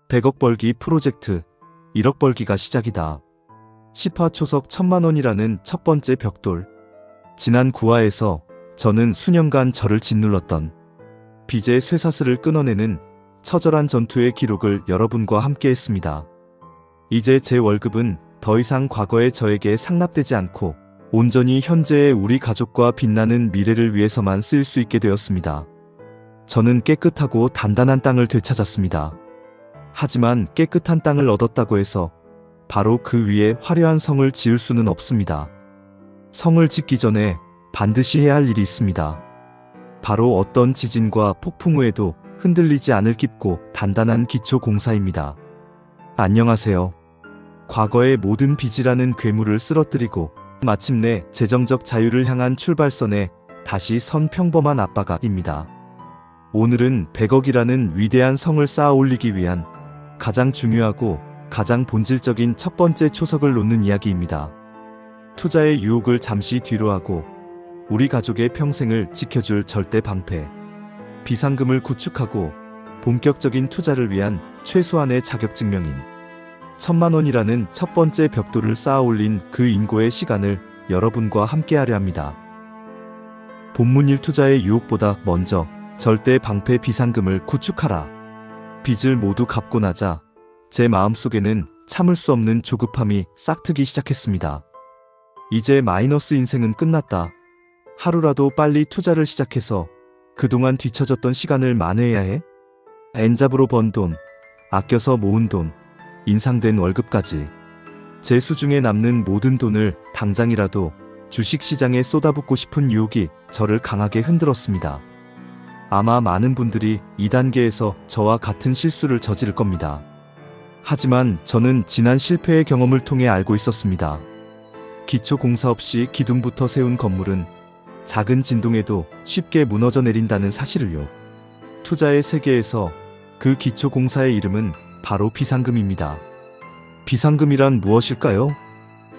100억 벌기 프로젝트 1억 벌기가 시작이다. 10화 초석 1000만원이라는 첫 번째 벽돌. 지난 9화에서 저는 수년간 저를 짓눌렀던 빚의 쇠사슬을 끊어내는 처절한 전투의 기록을 여러분과 함께 했습니다. 이제 제 월급은 더 이상 과거의 저에게 상납되지 않고 온전히 현재의 우리 가족과 빛나는 미래를 위해서만 쓰일 수 있게 되었습니다. 저는 깨끗하고 단단한 땅을 되찾았습니다. 하지만 깨끗한 땅을 얻었다고 해서 바로 그 위에 화려한 성을 지을 수는 없습니다. 성을 짓기 전에 반드시 해야 할 일이 있습니다. 바로 어떤 지진과 폭풍 후에도 흔들리지 않을 깊고 단단한 기초 공사입니다. 안녕하세요. 과거의 모든 빚이라는 괴물을 쓰러뜨리고 마침내 재정적 자유를 향한 출발선에 다시 선 평범한 아빠가입니다. 오늘은 100억이라는 위대한 성을 쌓아 올리기 위한 가장 중요하고 가장 본질적인 첫 번째 초석을 놓는 이야기입니다. 투자의 유혹을 잠시 뒤로 하고 우리 가족의 평생을 지켜줄 절대 방패. 비상금을 구축하고 본격적인 투자를 위한 최소한의 자격증명인 1000만원이라는 첫 번째 벽돌을 쌓아 올린 그 인고의 시간을 여러분과 함께하려 합니다. 본문일 투자의 유혹보다 먼저 절대 방패 비상금을 구축하라. 빚을 모두 갚고 나자 제 마음속에는 참을 수 없는 조급함이 싹트기 시작했습니다. 이제 마이너스 인생은 끝났다. 하루라도 빨리 투자를 시작해서 그동안 뒤처졌던 시간을 만회해야 해. 엔잡으로 번 돈, 아껴서 모은 돈, 인상된 월급까지 제 수중에 남는 모든 돈을 당장이라도 주식시장에 쏟아붓고 싶은 유혹이 저를 강하게 흔들었습니다. 아마 많은 분들이 이 단계에서 저와 같은 실수를 저지를 겁니다. 하지만 저는 지난 실패의 경험을 통해 알고 있었습니다. 기초 공사 없이 기둥부터 세운 건물은 작은 진동에도 쉽게 무너져 내린다는 사실을요. 투자의 세계에서 그 기초 공사의 이름은 바로 비상금입니다. 비상금이란 무엇일까요?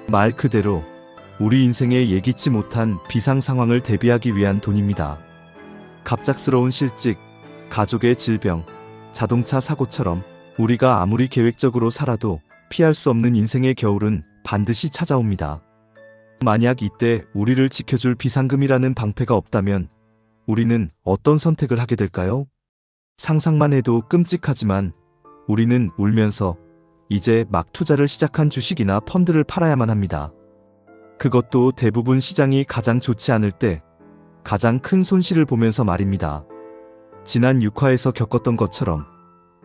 말 그대로 우리 인생에 예기치 못한 비상 상황을 대비하기 위한 돈입니다. 갑작스러운 실직, 가족의 질병, 자동차 사고처럼 우리가 아무리 계획적으로 살아도 피할 수 없는 인생의 겨울은 반드시 찾아옵니다. 만약 이때 우리를 지켜줄 비상금이라는 방패가 없다면 우리는 어떤 선택을 하게 될까요? 상상만 해도 끔찍하지만 우리는 울면서 이제 막 투자를 시작한 주식이나 펀드를 팔아야만 합니다. 그것도 대부분 시장이 가장 좋지 않을 때 가장 큰 손실을 보면서 말입니다. 지난 6화에서 겪었던 것처럼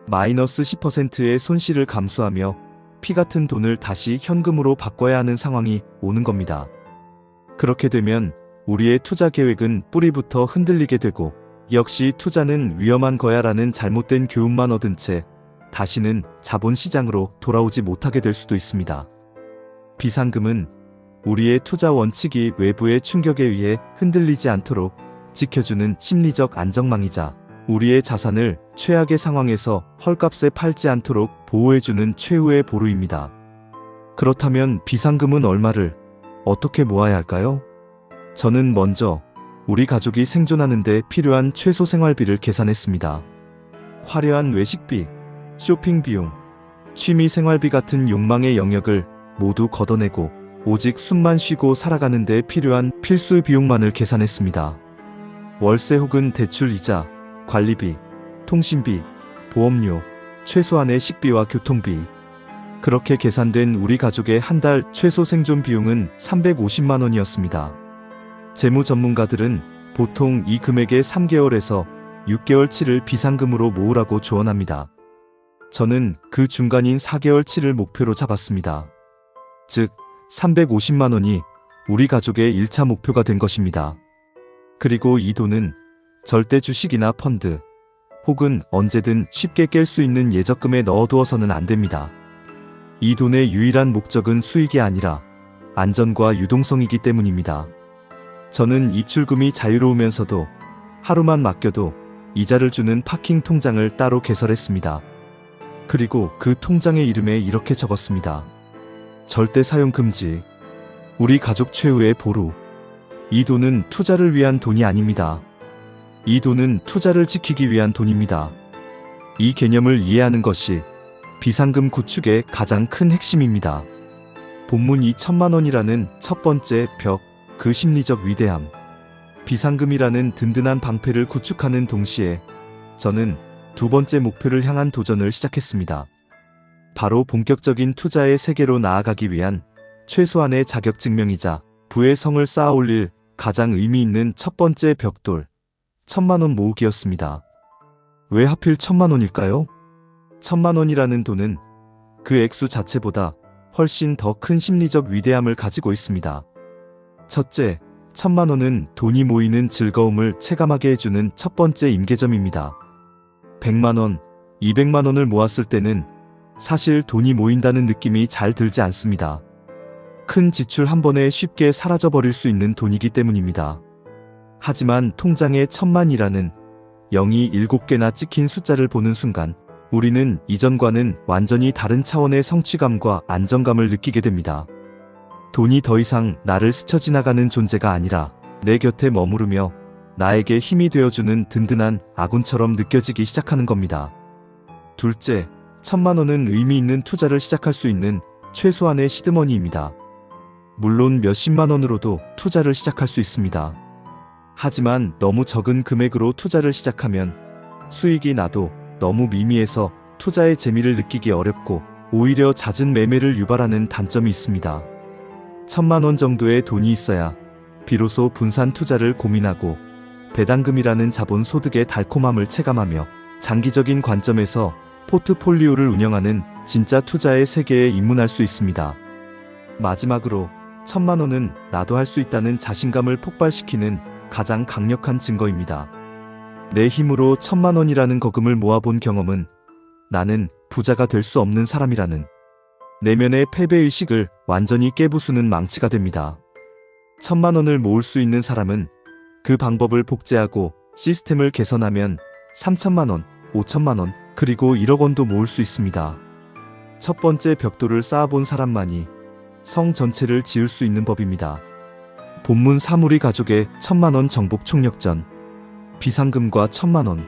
마이너스 10%의 손실을 감수하며 피 같은 돈을 다시 현금으로 바꿔야 하는 상황이 오는 겁니다. 그렇게 되면 우리의 투자 계획은 뿌리부터 흔들리게 되고 역시 투자는 위험한 거야라는 잘못된 교훈만 얻은 채 다시는 자본시장으로 돌아오지 못하게 될 수도 있습니다. 비상금은 우리의 투자 원칙이 외부의 충격에 의해 흔들리지 않도록 지켜주는 심리적 안정망이자 우리의 자산을 최악의 상황에서 헐값에 팔지 않도록 보호해주는 최후의 보루입니다. 그렇다면 비상금은 얼마를 어떻게 모아야 할까요? 저는 먼저 우리 가족이 생존하는 데 필요한 최소 생활비를 계산했습니다. 화려한 외식비, 쇼핑 비용, 취미 생활비 같은 욕망의 영역을 모두 걷어내고 오직 숨만 쉬고 살아가는 데 필요한 필수 비용만을 계산했습니다. 월세 혹은 대출 이자, 관리비, 통신비, 보험료, 최소한의 식비와 교통비. 그렇게 계산된 우리 가족의 한 달 최소 생존 비용은 350만원이었습니다. 재무 전문가들은 보통 이 금액의 3개월에서 6개월치를 비상금으로 모으라고 조언합니다. 저는 그 중간인 4개월치를 목표로 잡았습니다. 즉 350만원이 우리 가족의 1차 목표가 된 것입니다. 그리고 이 돈은 절대 주식이나 펀드 혹은 언제든 쉽게 깰 수 있는 예적금에 넣어두어서는 안 됩니다. 이 돈의 유일한 목적은 수익이 아니라 안전과 유동성이기 때문입니다. 저는 입출금이 자유로우면서도 하루만 맡겨도 이자를 주는 파킹 통장을 따로 개설했습니다. 그리고 그 통장의 이름에 이렇게 적었습니다. 절대 사용 금지. 우리 가족 최후의 보루. 이 돈은 투자를 위한 돈이 아닙니다. 이 돈은 투자를 지키기 위한 돈입니다. 이 개념을 이해하는 것이 비상금 구축의 가장 큰 핵심입니다. 본문 2천만 원이라는 첫 번째 벽, 그 심리적 위대함. 비상금이라는 든든한 방패를 구축하는 동시에 저는 두 번째 목표를 향한 도전을 시작했습니다. 바로 본격적인 투자의 세계로 나아가기 위한 최소한의 자격증명이자 부의 성을 쌓아 올릴 가장 의미 있는 첫 번째 벽돌, 1,000만 원 모으기였습니다. 왜 하필 1,000만 원일까요? 1,000만 원이라는 돈은 그 액수 자체보다 훨씬 더 큰 심리적 위대함을 가지고 있습니다. 첫째, 1,000만 원은 돈이 모이는 즐거움을 체감하게 해주는 첫 번째 임계점입니다. 100만 원, 200만 원을 모았을 때는 사실 돈이 모인다는 느낌이 잘 들지 않습니다. 큰 지출 한 번에 쉽게 사라져버릴 수 있는 돈이기 때문입니다. 하지만 통장에 1,000만이라는 0이 7개나 찍힌 숫자를 보는 순간 우리는 이전과는 완전히 다른 차원의 성취감과 안정감을 느끼게 됩니다. 돈이 더 이상 나를 스쳐 지나가는 존재가 아니라 내 곁에 머무르며 나에게 힘이 되어주는 든든한 아군처럼 느껴지기 시작하는 겁니다. 둘째, 1,000만 원은 의미 있는 투자를 시작할 수 있는 최소한의 시드머니입니다. 물론 몇십만 원으로도 투자를 시작할 수 있습니다. 하지만 너무 적은 금액으로 투자를 시작하면 수익이 나도 너무 미미해서 투자의 재미를 느끼기 어렵고 오히려 잦은 매매를 유발하는 단점이 있습니다. 1,000만 원 정도의 돈이 있어야 비로소 분산 투자를 고민하고 배당금이라는 자본 소득의 달콤함을 체감하며 장기적인 관점에서 포트폴리오를 운영하는 진짜 투자의 세계에 입문할 수 있습니다. 마지막으로 1,000만 원은 나도 할 수 있다는 자신감을 폭발시키는 가장 강력한 증거입니다. 내 힘으로 1,000만 원이라는 거금을 모아본 경험은 나는 부자가 될 수 없는 사람이라는 내면의 패배의식을 완전히 깨부수는 망치가 됩니다. 1,000만 원을 모을 수 있는 사람은 그 방법을 복제하고 시스템을 개선하면 3,000만 원, 5,000만 원, 그리고 1억 원도 모을 수 있습니다. 첫 번째 벽돌을 쌓아본 사람만이 성 전체를 지을 수 있는 법입니다. 본문 사무리 가족의 1,000만 원 정복 총력전. 비상금과 1,000만 원.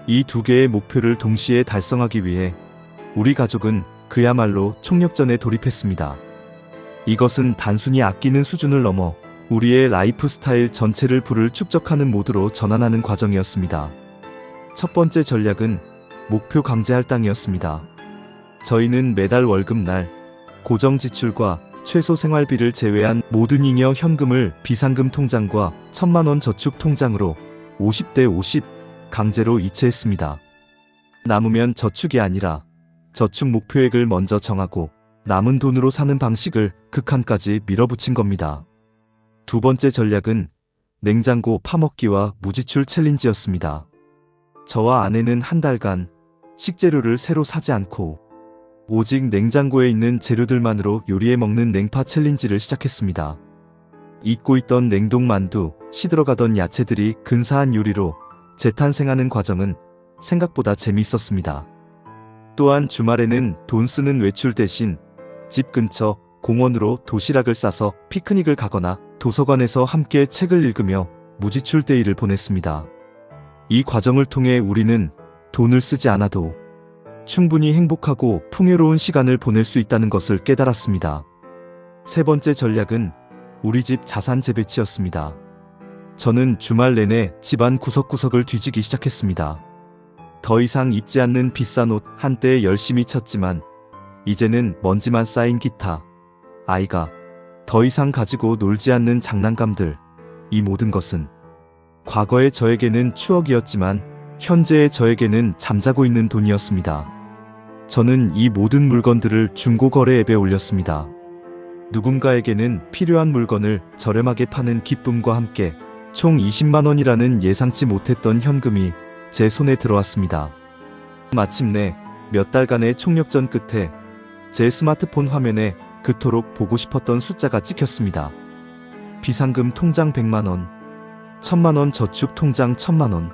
이 두 개의 목표를 동시에 달성하기 위해 우리 가족은 그야말로 총력전에 돌입했습니다. 이것은 단순히 아끼는 수준을 넘어 우리의 라이프 스타일 전체를 부를 축적하는 모드로 전환하는 과정이었습니다. 첫 번째 전략은 목표 강제 할당이었습니다. 저희는 매달 월급날 고정 지출과 최소 생활비를 제외한 모든 잉여 현금을 비상금 통장과 1,000만 원 저축 통장으로 50대 50 강제로 이체했습니다. 남으면 저축이 아니라 저축 목표액을 먼저 정하고 남은 돈으로 사는 방식을 극한까지 밀어붙인 겁니다. 두 번째 전략은 냉장고 파먹기와 무지출 챌린지였습니다. 저와 아내는 한 달간 식재료를 새로 사지 않고 오직 냉장고에 있는 재료들만으로 요리해 먹는 냉파 챌린지를 시작했습니다. 잊고 있던 냉동 만두, 시들어가던 야채들이 근사한 요리로 재탄생하는 과정은 생각보다 재미있었습니다. 또한 주말에는 돈 쓰는 외출 대신 집 근처 공원으로 도시락을 싸서 피크닉을 가거나 도서관에서 함께 책을 읽으며 무지출 데이를 보냈습니다. 이 과정을 통해 우리는 돈을 쓰지 않아도 충분히 행복하고 풍요로운 시간을 보낼 수 있다는 것을 깨달았습니다. 세 번째 전략은 우리 집 자산 재배치였습니다. 저는 주말 내내 집안 구석구석을 뒤지기 시작했습니다. 더 이상 입지 않는 비싼 옷 한때 열심히 쳤지만 이제는 먼지만 쌓인 기타, 아이가 더 이상 가지고 놀지 않는 장난감들, 이 모든 것은 과거의 저에게는 추억이었지만 현재의 저에게는 잠자고 있는 돈이었습니다. 저는 이 모든 물건들을 중고거래 앱에 올렸습니다. 누군가에게는 필요한 물건을 저렴하게 파는 기쁨과 함께 총 20만 원이라는 예상치 못했던 현금이 제 손에 들어왔습니다. 마침내 몇 달간의 총력전 끝에 제 스마트폰 화면에 그토록 보고 싶었던 숫자가 찍혔습니다. 비상금 통장 100만 원, 1,000만 원 저축 통장 1,000만 원.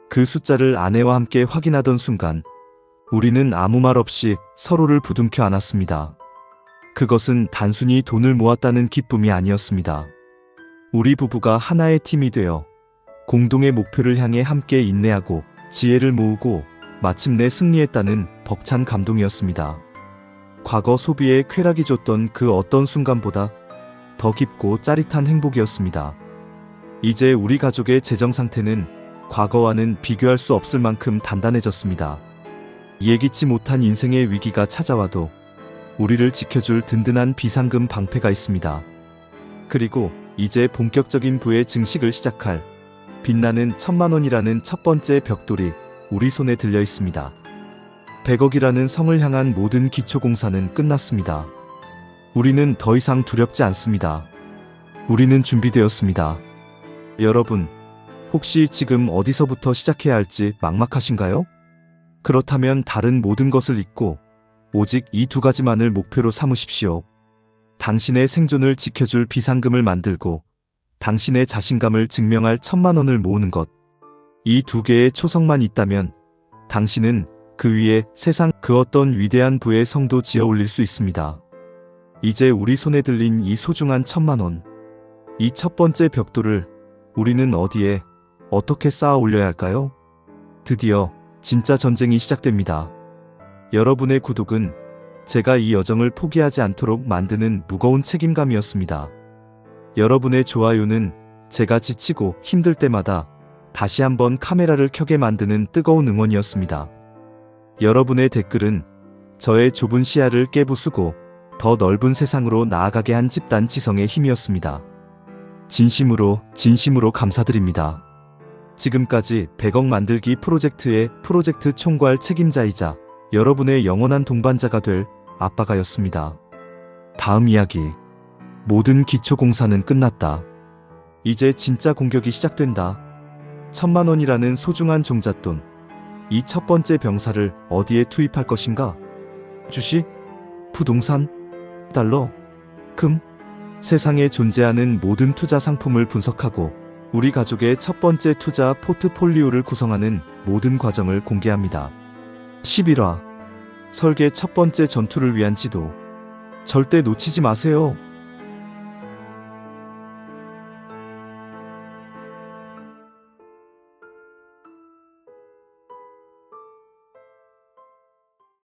그 숫자를 아내와 함께 확인하던 순간 우리는 아무 말 없이 서로를 부둥켜 안았습니다. 그것은 단순히 돈을 모았다는 기쁨이 아니었습니다. 우리 부부가 하나의 팀이 되어 공동의 목표를 향해 함께 인내하고 지혜를 모으고 마침내 승리했다는 벅찬 감동이었습니다. 과거 소비의 쾌락이 줬던 그 어떤 순간보다 더 깊고 짜릿한 행복이었습니다. 이제 우리 가족의 재정 상태는 과거와는 비교할 수 없을 만큼 단단해졌습니다. 예기치 못한 인생의 위기가 찾아와도 우리를 지켜줄 든든한 비상금 방패가 있습니다. 그리고 이제 본격적인 부의 증식을 시작할 빛나는 1,000,000원이라는 첫 번째 벽돌이 우리 손에 들려 있습니다. 100억이라는 성을 향한 모든 기초공사는 끝났습니다. 우리는 더 이상 두렵지 않습니다. 우리는 준비되었습니다. 여러분, 혹시 지금 어디서부터 시작해야 할지 막막하신가요? 그렇다면 다른 모든 것을 잊고 오직 이 두 가지만을 목표로 삼으십시오. 당신의 생존을 지켜줄 비상금을 만들고 당신의 자신감을 증명할 1,000,000원을 모으는 것. 이 두 개의 초석만 있다면 당신은 그 위에 세상 그 어떤 위대한 부의 성도 지어 올릴 수 있습니다. 이제 우리 손에 들린 이 소중한 1,000,000원. 이 첫 번째 벽돌을 우리는 어디에 어떻게 쌓아 올려야 할까요? 드디어 진짜 전쟁이 시작됩니다. 여러분의 구독은 제가 이 여정을 포기하지 않도록 만드는 무거운 책임감이었습니다. 여러분의 좋아요는 제가 지치고 힘들 때마다 다시 한번 카메라를 켜게 만드는 뜨거운 응원이었습니다. 여러분의 댓글은 저의 좁은 시야를 깨부수고 더 넓은 세상으로 나아가게 한 집단 지성의 힘이었습니다. 진심으로 감사드립니다. 지금까지 100억 만들기 프로젝트의 프로젝트 총괄 책임자이자 여러분의 영원한 동반자가 될 아빠가였습니다. 다음 이야기. 모든 기초공사는 끝났다. 이제 진짜 공격이 시작된다. 1,000,000원이라는 소중한 종잣돈. 이 첫 번째 병사를 어디에 투입할 것인가? 주식? 부동산? 달러? 금? 세상에 존재하는 모든 투자 상품을 분석하고 우리 가족의 첫 번째 투자 포트폴리오를 구성하는 모든 과정을 공개합니다. 11화 설계 첫 번째 전투를 위한 지도. 절대 놓치지 마세요.